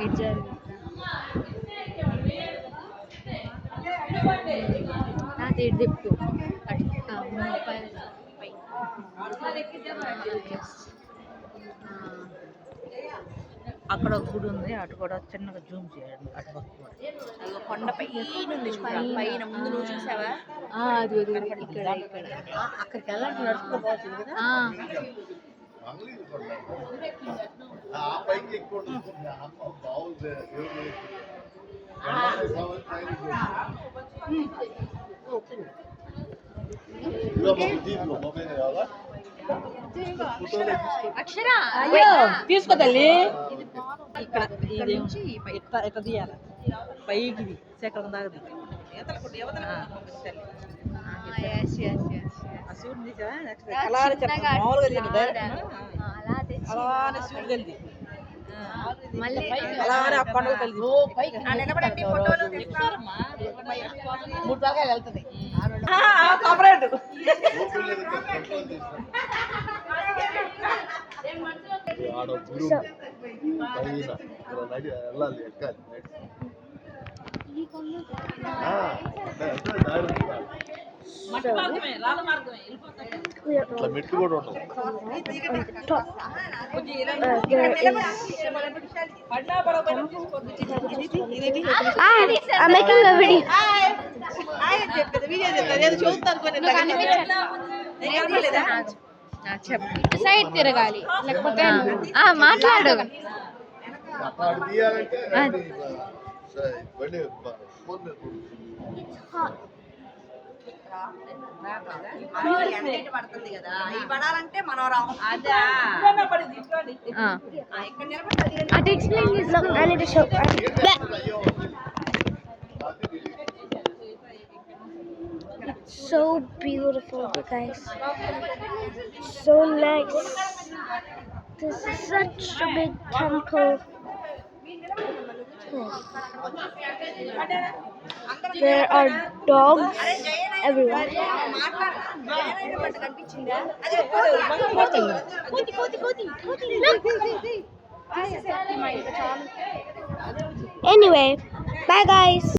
ఇడ్జారు నాది దిప్పు అక్కడ ఒక గుడి ఉంది, అటు కూడా చిన్నగా జూమ్ చేయండి. అటు పక్క కొండ పైన ముందు నువ్వు చూసావా? అది ఇక్కడ అక్కడికి వెళ్ళాలంటే నడుచుకోవచ్చు కదా. తీసుకో తల్లి. ఇక్కడ ఇట్లా తీయాలి పైకి శేఖరం దాకా శివుడు తీసావా? అలానే శివుడు కలిగి అలానే ఆ కొండలు కలిగి 3 తలకాయలు వెళ్తుంది సపరేట్. మెట్లు కూడా ఉండవు. సైడ్ తిరగాలి లేకపోతే మాట్లాడు. పడుతుంది కదా, ఈ పడాలంటే మనం రాము. అది ఎక్స్ప్లెయిన్ చేస్తాం. So beautiful, guys. So nice. This is such a big temple. There are dogs everywhere. Anyway, bye guys.